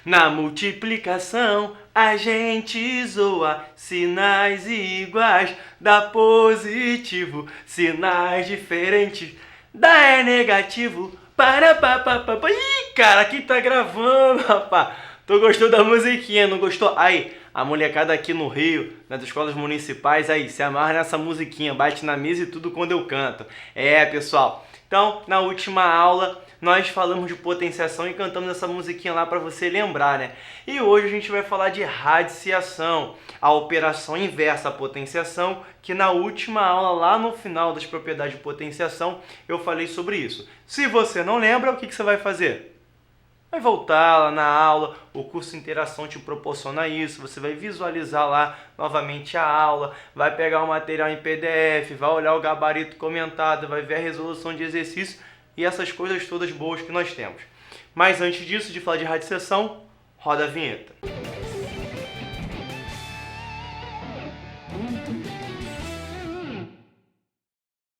Na multiplicação, a gente zoa sinais iguais, dá positivo, sinais diferentes, dá é negativo, para pa pa pa pa. Ih, cara, aqui tá gravando, rapaz. Tu gostou da musiquinha, não gostou? Aí, a molecada aqui no Rio, nas escolas municipais, aí, se amarra nessa musiquinha, bate na mesa e tudo quando eu canto. É, pessoal. Então, na última aula, nós falamos de potenciação e cantamos essa musiquinha lá para você lembrar, né? E hoje a gente vai falar de radiciação, a operação inversa à potenciação, que na última aula, lá no final das propriedades de potenciação, eu falei sobre isso. Se você não lembra, o que você vai fazer? Vai voltar lá na aula, o curso Interação te proporciona isso, você vai visualizar lá novamente a aula, vai pegar o material em PDF, vai olhar o gabarito comentado, vai ver a resolução de exercício e essas coisas todas boas que nós temos. Mas antes disso, de falar de radiciação, roda a vinheta.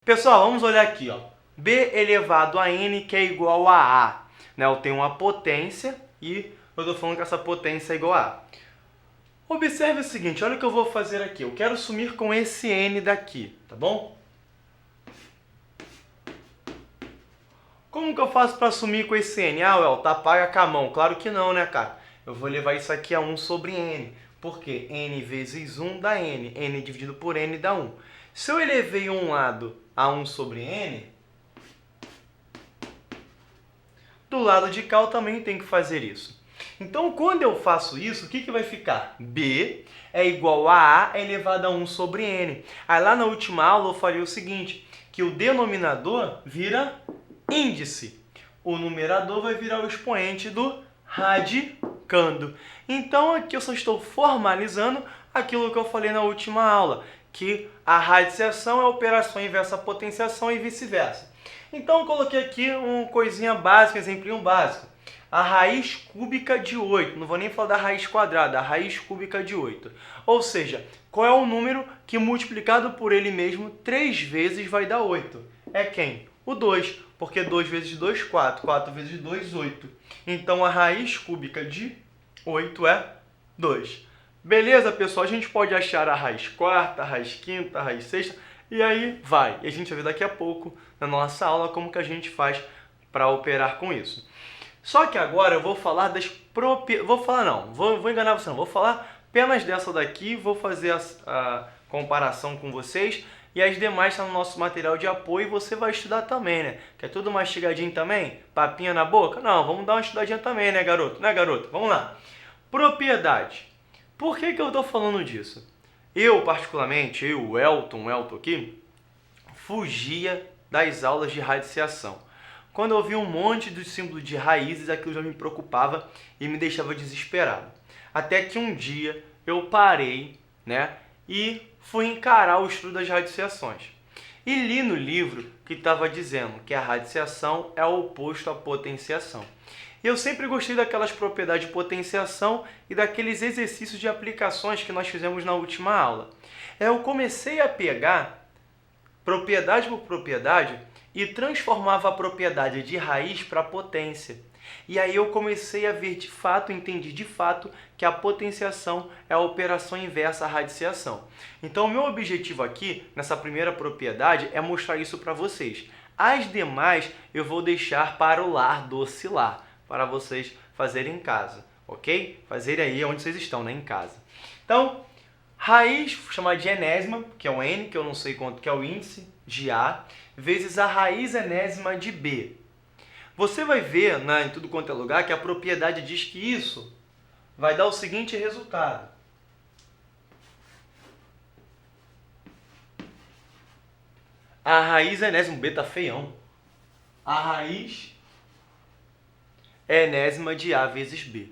Pessoal, vamos olhar aqui, ó. B elevado a n, que é igual a A. Né? Eu tenho uma potência e eu estou falando que essa potência é igual a A. Observe o seguinte, olha o que eu vou fazer aqui. Eu quero sumir com esse n daqui, tá bom? Como que eu faço para sumir com esse n? Ah, Well, tá, apaga com a mão. Claro que não, né, cara? Eu vou levar isso aqui a 1 sobre n. Por quê? N vezes 1 dá n. N dividido por n dá 1. Se eu elevei um lado a 1 sobre n, do lado de cá eu também tenho que fazer isso. Então, quando eu faço isso, o que vai ficar? B é igual a elevado a 1 sobre n. Aí lá na última aula eu falei o seguinte, que o denominador vira índice. O numerador vai virar o expoente do radicando. Então, aqui eu só estou formalizando aquilo que eu falei na última aula, que a radiciação é a operação inversa à potenciação e vice-versa. Então, eu coloquei aqui uma coisinha básica, exemplinho básico. A raiz cúbica de 8. Não vou nem falar da raiz quadrada, a raiz cúbica de 8. Ou seja, qual é o número que multiplicado por ele mesmo 3 vezes vai dar 8? É quem? O 2. Porque 2 vezes 2, 4. 4 vezes 2, 8. Então, a raiz cúbica de 8 é 2. Beleza, pessoal? A gente pode achar a raiz quarta, a raiz quinta, a raiz sexta. E aí vai. E a gente vai ver daqui a pouco, na nossa aula, como que a gente faz para operar com isso. Só que agora eu vou falar das propriedades... Vou enganar você não. Vou falar apenas dessa daqui, vou fazer a comparação com vocês. E as demais estão no nosso material de apoio e você vai estudar também, né? Quer tudo mastigadinho também? Papinha na boca? Não, vamos dar uma estudadinha também, né, garoto? Né, garoto? Vamos lá. Propriedade. Por que eu estou falando disso? Eu, particularmente, o Elton aqui, fugia das aulas de radiciação. Quando eu vi um monte de símbolos de raízes, aquilo já me preocupava e me deixava desesperado. Até que um dia eu parei, né, e fui encarar o estudo das radiciações. E li no livro que estava dizendo que a radiciação é o oposto à potenciação. E eu sempre gostei daquelas propriedades de potenciação e daqueles exercícios de aplicações que nós fizemos na última aula. Eu comecei a pegar propriedade por propriedade e transformava a propriedade de raiz para potência. E aí eu comecei a ver de fato, entendi de fato que a potenciação é a operação inversa à radiciação. Então o meu objetivo aqui, nessa primeira propriedade, é mostrar isso para vocês. As demais eu vou deixar para o lar docilar, para vocês fazerem em casa, ok? Fazerem aí onde vocês estão, né? Em casa. Então, raiz, chamada de enésima, que é o n, que eu não sei quanto que é o índice, de A, vezes a raiz enésima de B. Você vai ver, né, em tudo quanto é lugar, que a propriedade diz que isso vai dar o seguinte resultado. A raiz enésima, B tá feião. A raiz enésima de A vezes B.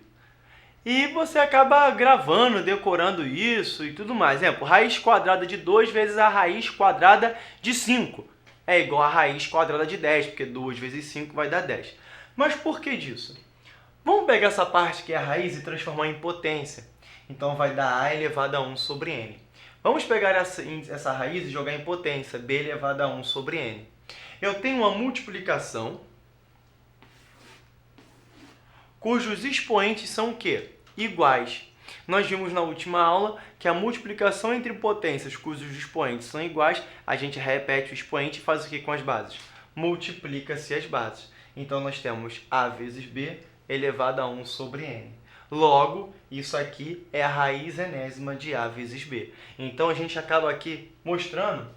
E você acaba gravando, decorando isso e tudo mais. Exemplo, raiz quadrada de 2 vezes a raiz quadrada de 5. É igual a raiz quadrada de 10, porque 2 vezes 5 vai dar 10. Mas por que disso? Vamos pegar essa parte que é a raiz e transformar em potência. Então vai dar A elevado a 1 sobre N. Vamos pegar essa raiz e jogar em potência, B elevado a 1 sobre N. Eu tenho uma multiplicação cujos expoentes são o quê? Iguais. Nós vimos na última aula que a multiplicação entre potências cujos expoentes são iguais, a gente repete o expoente e faz o que com as bases? Multiplica-se as bases. Então, nós temos a vezes b elevado a 1 sobre n. Logo, isso aqui é a raiz enésima de a vezes b. Então, a gente acaba aqui mostrando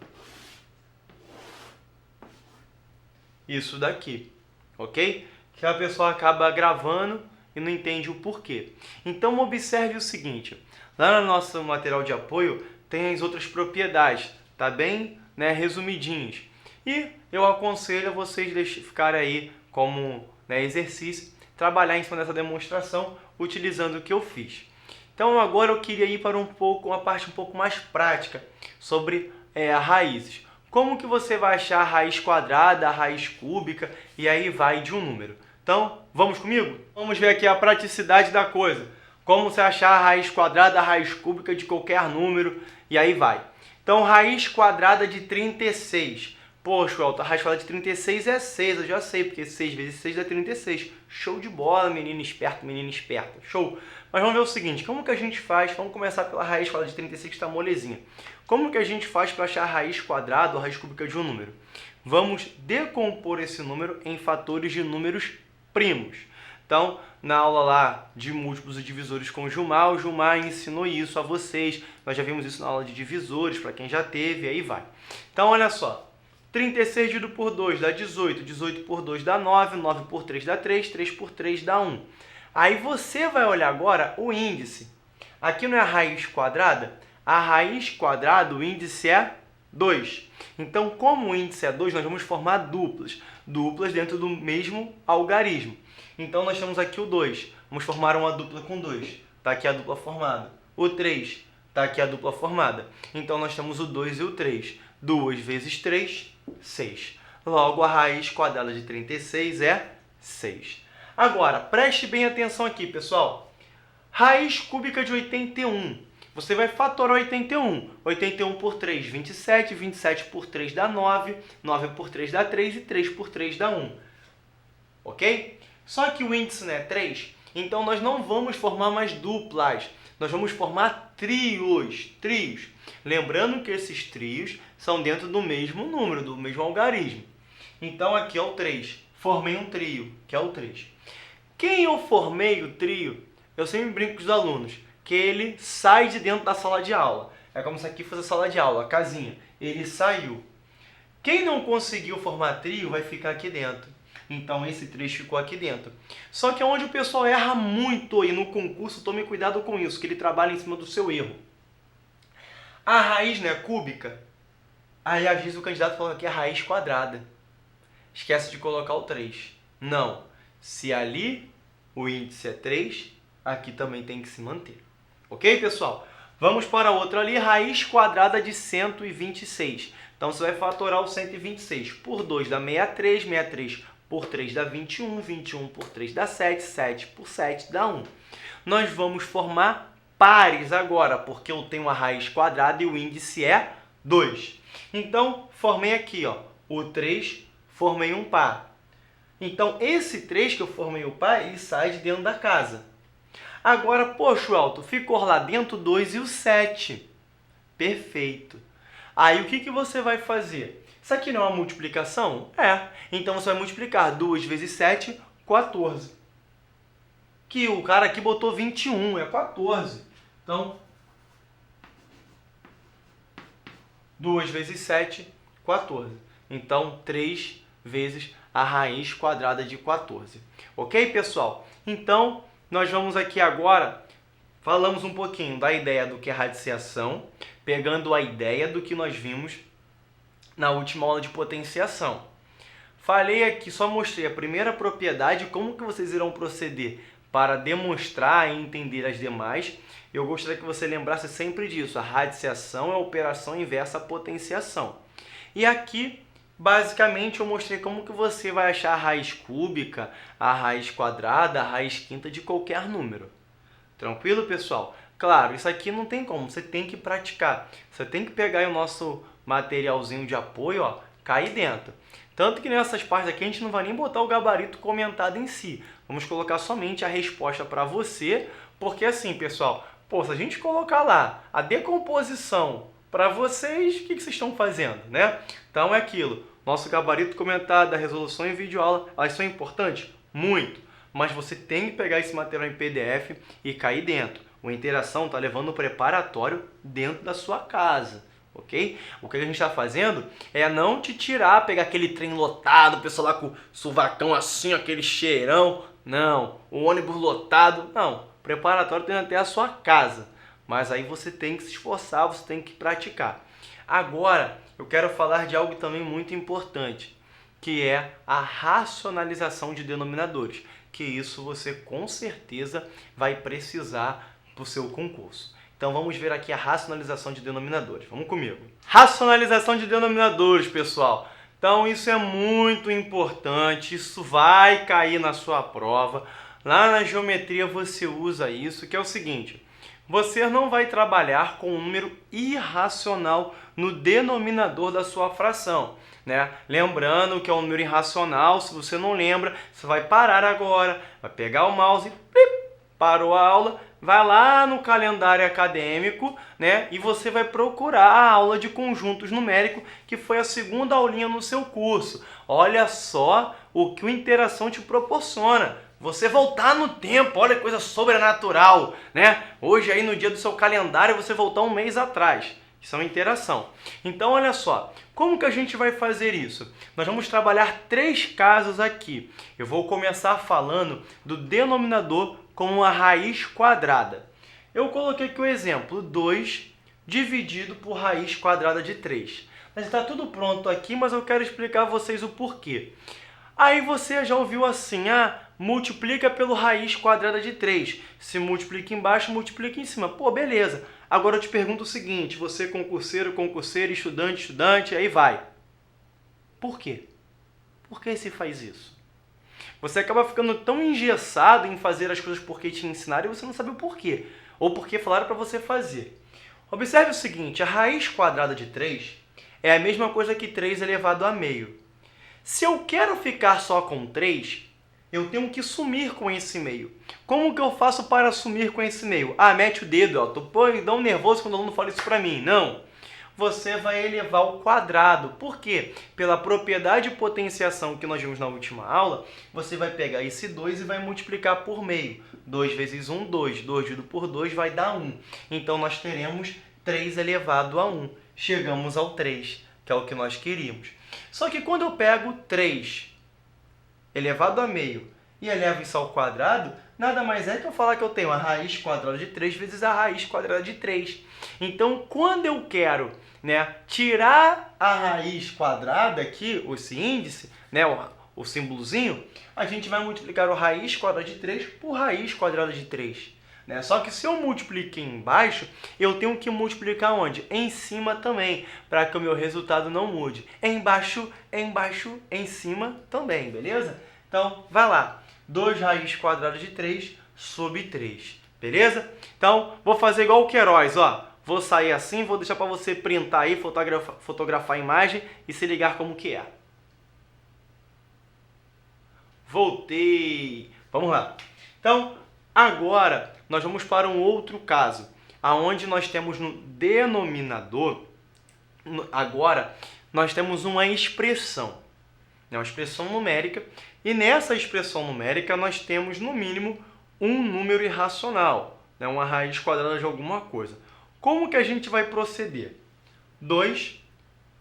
isso daqui, ok? Que a pessoa acaba gravando e não entende o porquê. Então, observe o seguinte. Lá no nosso material de apoio, tem as outras propriedades. Tá bem, né, resumidinhos. E eu aconselho a vocês ficarem aí como, né, exercício, trabalhar em cima dessa demonstração, utilizando o que eu fiz. Então, agora eu queria ir para uma parte um pouco mais prática sobre raízes. Como que você vai achar a raiz quadrada, a raiz cúbica, e aí vai de um número. Então, vamos comigo? Vamos ver aqui a praticidade da coisa. Como você achar a raiz quadrada, a raiz cúbica de qualquer número, e aí vai. Então, raiz quadrada de 36. Poxa, Elton, a raiz quadrada de 36 é 6, eu já sei, porque 6 vezes 6 dá 36. Show de bola, menino esperto, menina esperta. Show! Mas vamos ver o seguinte, como que a gente faz? Vamos começar pela raiz quadrada de 36, que está molezinha. Como que a gente faz para achar a raiz quadrada ou a raiz cúbica de um número? Vamos decompor esse número em fatores de números primos. Então, na aula lá de múltiplos e divisores com o Gilmar ensinou isso a vocês. Nós já vimos isso na aula de divisores, para quem já teve, aí vai. Então, olha só. 36 dividido por 2 dá 18, 18 por 2 dá 9, 9 por 3 dá 3, 3 por 3 dá 1. Aí você vai olhar agora o índice. Aqui não é a raiz quadrada? A raiz quadrada, o índice é 2. Então, como o índice é 2, nós vamos formar duplas. Duplas dentro do mesmo algarismo. Então, nós temos aqui o 2. Vamos formar uma dupla com 2. Está aqui a dupla formada. O 3. Está aqui a dupla formada. Então, nós temos o 2 e o 3. 2 vezes 3, 6. Logo, a raiz quadrada de 36 é 6. Agora, preste bem atenção aqui, pessoal. Raiz cúbica de 81. Você vai fatorar 81. 81 por 3, 27. 27 por 3 dá 9. 9 por 3 dá 3. E 3 por 3 dá 1. Ok? Só que o índice não é 3, então nós não vamos formar mais duplas. Nós vamos formar trios. Lembrando que esses trios são dentro do mesmo número, do mesmo algarismo. Então, aqui é o 3. Formei um trio, que é o 3. Quem eu formei o trio, eu sempre brinco com os alunos, que ele sai de dentro da sala de aula. É como se aqui fosse a sala de aula, a casinha. Ele saiu. Quem não conseguiu formar trio vai ficar aqui dentro. Então, esse 3 ficou aqui dentro. Só que é onde o pessoal erra muito, e no concurso tome cuidado com isso, que ele trabalha em cima do seu erro. A raiz não é cúbica? Aí, às vezes, o candidato fala que é raiz quadrada. Esquece de colocar o 3. Não. Se ali o índice é 3, aqui também tem que se manter. Ok, pessoal? Vamos para outra ali, raiz quadrada de 126. Então, você vai fatorar o 126. Por 2 dá 63, 63 por 3 dá 21, 21 por 3 dá 7, 7 por 7 dá 1. Nós vamos formar pares agora, porque eu tenho a raiz quadrada e o índice é 2. Então, formei aqui, ó, o 3, formei um par. Então, esse 3 que eu formei o par, ele sai de dentro da casa. Agora, poxa, Elton, ficou lá dentro 2 e o 7. Perfeito. Aí, o que você vai fazer? Isso aqui não é uma multiplicação? É. Então, você vai multiplicar 2 vezes 7, 14. Que o cara aqui botou 21, é 14. Então, 2 vezes 7, 14. Então, 3 vezes a raiz quadrada de 14. Ok, pessoal? Então, nós vamos aqui agora, falamos um pouquinho da ideia do que é radiciação, pegando a ideia do que nós vimos na última aula de potenciação. Falei aqui, só mostrei a primeira propriedade, como que vocês irão proceder para demonstrar e entender as demais. Eu gostaria que você lembrasse sempre disso. A radiciação é a operação inversa à potenciação. E aqui, basicamente, eu mostrei como que você vai achar a raiz cúbica, a raiz quadrada, a raiz quinta de qualquer número. Tranquilo, pessoal? Claro, isso aqui não tem como, você tem que praticar. Você tem que pegar aí o nosso materialzinho de apoio, ó, cair dentro. Tanto que nessas partes aqui a gente não vai nem botar o gabarito comentado em si. Vamos colocar somente a resposta para você, porque assim, pessoal, se a gente colocar lá a decomposição para vocês, o que vocês estão fazendo, né? Então é aquilo, nosso gabarito comentado, a resolução em videoaula, elas são importantes? Muito, mas você tem que pegar esse material em PDF e cair dentro. O Interação está levando o preparatório dentro da sua casa, ok? O que a gente está fazendo é não te tirar, pegar aquele trem lotado, o pessoal lá com o sovacão assim, aquele cheirão, não, o ônibus lotado, não. Preparatório tem até a sua casa, mas aí você tem que se esforçar, você tem que praticar. Agora, eu quero falar de algo também muito importante, que é a racionalização de denominadores, que isso você com certeza vai precisar para o seu concurso. Então vamos ver aqui a racionalização de denominadores. Vamos comigo. Racionalização de denominadores, pessoal. Então isso é muito importante, isso vai cair na sua prova. Lá na geometria você usa isso, que é o seguinte: você não vai trabalhar com um número irracional no denominador da sua fração, né? Lembrando que é um número irracional, se você não lembra, você vai parar agora, vai pegar o mouse, parou a aula, vai lá no calendário acadêmico, né? E você vai procurar a aula de conjuntos numéricos, que foi a segunda aulinha no seu curso. Olha só o que o Interação te proporciona. Você voltar no tempo, olha que coisa sobrenatural, né? Hoje aí no dia do seu calendário você voltar um mês atrás. Isso é uma interação. Então olha só, como que a gente vai fazer isso? Nós vamos trabalhar 3 casos aqui. Eu vou começar falando do denominador como a raiz quadrada. Eu coloquei aqui o exemplo, 2 dividido por raiz quadrada de 3. Mas está tudo pronto aqui, mas eu quero explicar a vocês o porquê. Aí você já ouviu assim, multiplica pelo raiz quadrada de 3. Se multiplica embaixo, multiplica em cima. Pô, beleza. Agora eu te pergunto o seguinte, você concurseiro, concurseira, estudante, estudante, aí vai. Por quê? Por que se faz isso? Você acaba ficando tão engessado em fazer as coisas porque te ensinaram e você não sabe o porquê. Ou porque falaram para você fazer. Observe o seguinte, a raiz quadrada de 3 é a mesma coisa que 3 elevado a meio. Se eu quero ficar só com 3, eu tenho que sumir com esse meio. Como que eu faço para sumir com esse meio? Mete o dedo, ó. Tô tão nervoso quando o aluno fala isso para mim. Não. Você vai elevar ao quadrado. Por quê? Pela propriedade de potenciação que nós vimos na última aula, você vai pegar esse 2 e vai multiplicar por meio. 2 vezes 1, 2. 2 dividido por 2 vai dar 1. Então nós teremos 3 elevado a 1. Chegamos ao 3, que é o que nós queríamos. Só que quando eu pego 3 elevado a meio e elevo isso ao quadrado, nada mais é que eu falar que eu tenho a raiz quadrada de 3 vezes a raiz quadrada de 3. Então, quando eu quero, tirar a raiz quadrada aqui, esse índice, o símbolozinho, a gente vai multiplicar o raiz quadrada de 3 por raiz quadrada de 3. Só que se eu multiplico embaixo, eu tenho que multiplicar onde? Em cima também, para que o meu resultado não mude. Embaixo, em cima também, beleza? Então, vai lá. 2 raiz quadrada de 3 sobre 3, beleza? Então, vou fazer igual o Queiroz, ó. Vou sair assim, vou deixar para você printar aí, fotografar a imagem e se ligar como que é. Voltei. Vamos lá. Então, agora nós vamos para um outro caso, aonde nós temos no denominador, agora nós temos uma expressão numérica, e nessa expressão numérica nós temos no mínimo um número irracional, uma raiz quadrada de alguma coisa. Como que a gente vai proceder? 2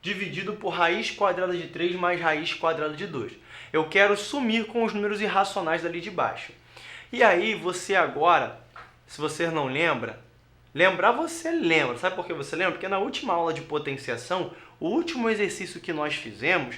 dividido por raiz quadrada de 3 mais raiz quadrada de 2. Eu quero sumir com os números irracionais dali de baixo. E aí você agora, se você não lembra, lembrar você lembra. Sabe por que você lembra? Porque na última aula de potenciação, o último exercício que nós fizemos,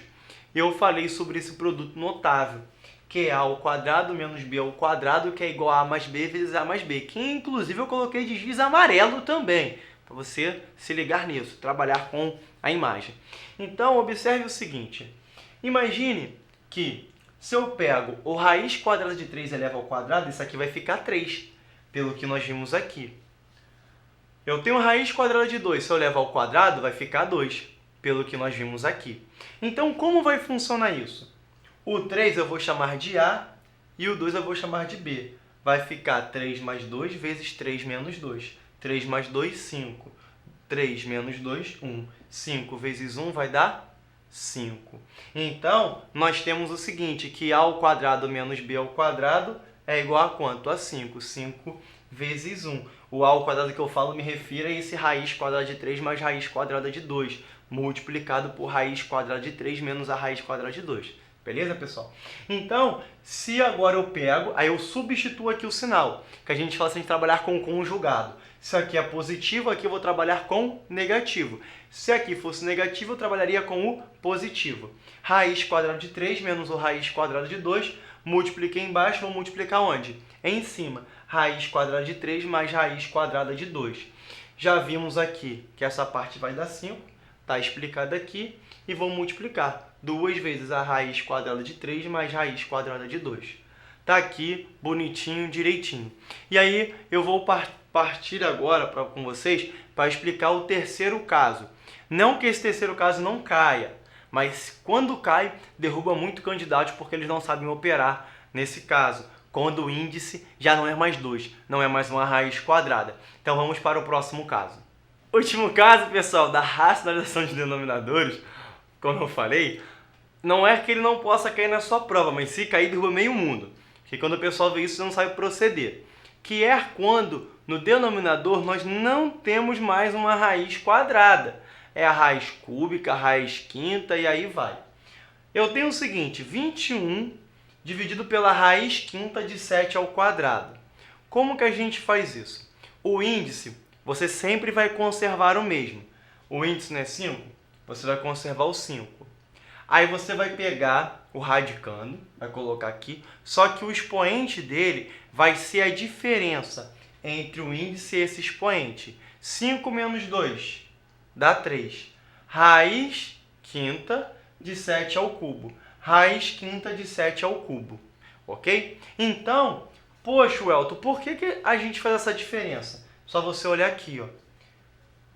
eu falei sobre esse produto notável, que é a ao quadrado menos b ao quadrado, que é igual a mais b vezes a mais b, que inclusive eu coloquei de giz amarelo também, para você se ligar nisso, trabalhar com a imagem. Então, observe o seguinte, imagine que se eu pego o raiz quadrada de 3 eleva ao quadrado, isso aqui vai ficar 3, pelo que nós vimos aqui. Eu tenho raiz quadrada de 2, se eu levar ao quadrado, vai ficar 2, pelo que nós vimos aqui. Então, como vai funcionar isso? O 3 eu vou chamar de A, e o 2 eu vou chamar de b. Vai ficar 3 mais 2 vezes 3 menos 2. 3 mais 2, 5. 3 menos 2, 1. 5 vezes 1 vai dar 5. Então, nós temos o seguinte, que a ao quadrado menos b ao quadrado é igual a quanto? A 5. 5 vezes 1. O a ao quadrado que eu falo me refiro a esse raiz quadrada de 3 mais raiz quadrada de 2, multiplicado por raiz quadrada de 3 menos a raiz quadrada de 2. Beleza, pessoal? Então, se agora eu pego, aí eu substituo aqui o sinal, que a gente fala assim, de trabalhar com conjugado. Se aqui é positivo, aqui eu vou trabalhar com negativo. Se aqui fosse negativo, eu trabalharia com o positivo. Raiz quadrada de 3 menos o raiz quadrada de 2, multipliquei embaixo, vou multiplicar onde? Em cima. Raiz quadrada de 3 mais raiz quadrada de 2. Já vimos aqui que essa parte vai dar 5, está explicado aqui, e vou multiplicar 2 vezes a raiz quadrada de 3 mais raiz quadrada de 2. Está aqui bonitinho, direitinho. E aí eu vou partir agora com vocês para explicar o terceiro caso. Não que esse terceiro caso não caia, mas quando cai, derruba muito candidatos porque eles não sabem operar nesse caso, quando o índice já não é mais 2, não é mais uma raiz quadrada. Então vamos para o próximo caso. Último caso, pessoal, da racionalização de denominadores, como eu falei, não é que ele não possa cair na sua prova, mas se cair, derruba meio mundo. Porque quando o pessoal vê isso, não sabe proceder. Que é quando no denominador nós não temos mais uma raiz quadrada. É a raiz cúbica, a raiz quinta e aí vai. Eu tenho o seguinte, 21 dividido pela raiz quinta de 7 ao quadrado. Como que a gente faz isso? O índice, você sempre vai conservar o mesmo. O índice não é 5? Você vai conservar o 5. Aí você vai pegar o radicando, vai colocar aqui, só que o expoente dele vai ser a diferença entre o índice e esse expoente. 5 menos 2 dá 3. Raiz quinta de 7 ao cubo. Raiz quinta de 7 ao cubo. Ok? Então, poxa, Welton, por que a gente faz essa diferença? Só você olhar aqui, ó.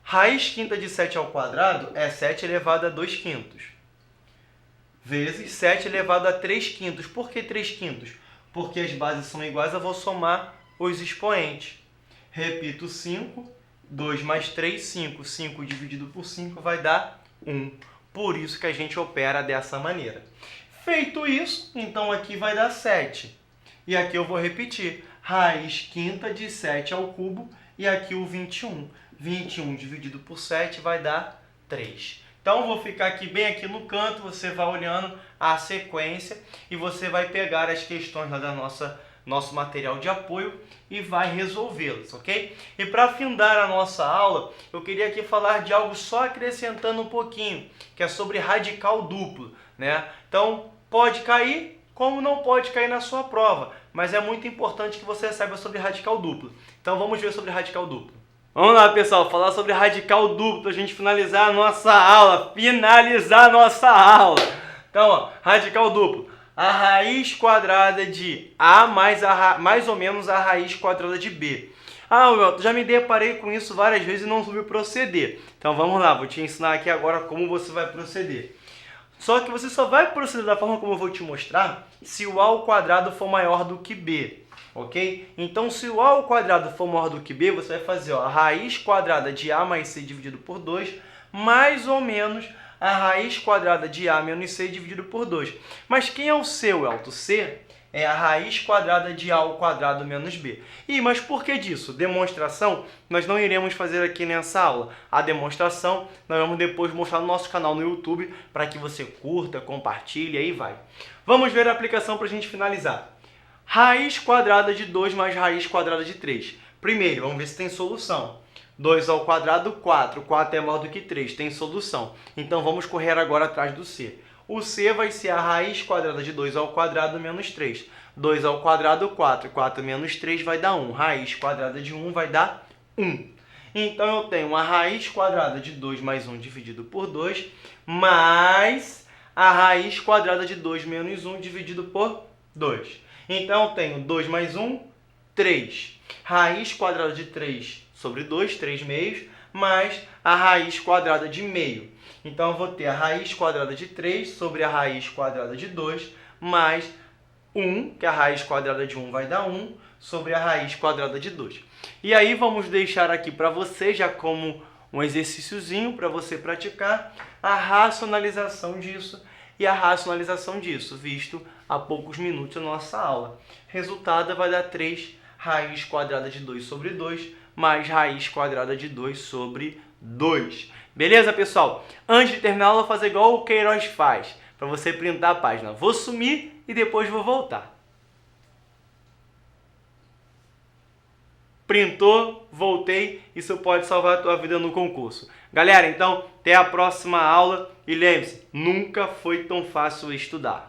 Raiz quinta de 7 ao quadrado é 7 elevado a 2 quintos. Vezes 7 elevado a 3 quintos. Por que 3 quintos? Porque as bases são iguais, eu vou somar os expoentes. Repito, 5, 2 mais 3, 5. 5 dividido por 5 vai dar 1. Por isso que a gente opera dessa maneira. Feito isso, então aqui vai dar 7. E aqui eu vou repetir. Raiz quinta de 7 ao cubo e aqui o 21. 21 dividido por 7 vai dar 3. Então, vou ficar aqui bem aqui no canto, você vai olhando a sequência e você vai pegar as questões lá da nosso material de apoio e vai resolvê-las, ok? E para findar a nossa aula, eu queria aqui falar de algo só acrescentando um pouquinho, que é sobre radical duplo, né? Então, pode cair, como não pode cair na sua prova, mas é muito importante que você saiba sobre radical duplo. Então, vamos ver sobre radical duplo. Vamos lá, pessoal, falar sobre radical duplo para a gente finalizar a nossa aula. Então, ó, radical duplo. A raiz quadrada de A mais ou menos a raiz quadrada de B. Ah, Welton, já me deparei com isso várias vezes e não soube proceder. Então, vamos lá, vou te ensinar aqui agora como você vai proceder. Só que você só vai proceder da forma como eu vou te mostrar se o A ao quadrado for maior do que B. Ok? Então, se o A ao quadrado for maior do que B, você vai fazer a raiz quadrada de A mais C dividido por 2, mais ou menos a raiz quadrada de A menos C dividido por 2. Mas quem é o C, Welton? C é a raiz quadrada de A ao quadrado menos B. Mas por que disso? Demonstração nós não iremos fazer aqui nessa aula. A demonstração nós vamos depois mostrar no nosso canal no YouTube para que você curta, compartilhe e aí vai. Vamos ver a aplicação para a gente finalizar. Raiz quadrada de 2 mais raiz quadrada de 3. Primeiro, vamos ver se tem solução. 2 ao quadrado, 4. 4 é maior do que 3, tem solução. Então, vamos correr agora atrás do C. O C vai ser a raiz quadrada de 2 ao quadrado menos 3. 2 ao quadrado, 4. 4 menos 3 vai dar 1. Raiz quadrada de 1 vai dar 1. Então, eu tenho a raiz quadrada de 2 mais 1 dividido por 2, mais a raiz quadrada de 2 menos 1 dividido por 2. Então, eu tenho 2 mais 1, 3. Raiz quadrada de 3 sobre 2, 3 meios, mais a raiz quadrada de meio. Então, eu vou ter a raiz quadrada de 3 sobre a raiz quadrada de 2, mais 1, que a raiz quadrada de 1 vai dar 1, sobre a raiz quadrada de 2. E aí vamos deixar aqui para você, já como um exercíciozinho para você praticar, a racionalização disso e a racionalização disso, visto há poucos minutos na nossa aula. Resultado vai dar 3 raiz quadrada de 2 sobre 2, mais raiz quadrada de 2 sobre 2. Beleza, pessoal? Antes de terminar, eu vou fazer igual o Queiroz faz, para você printar a página. Vou sumir e depois vou voltar. Printou, voltei, isso pode salvar a tua vida no concurso. Galera, então, até a próxima aula e lembre-se, nunca foi tão fácil estudar.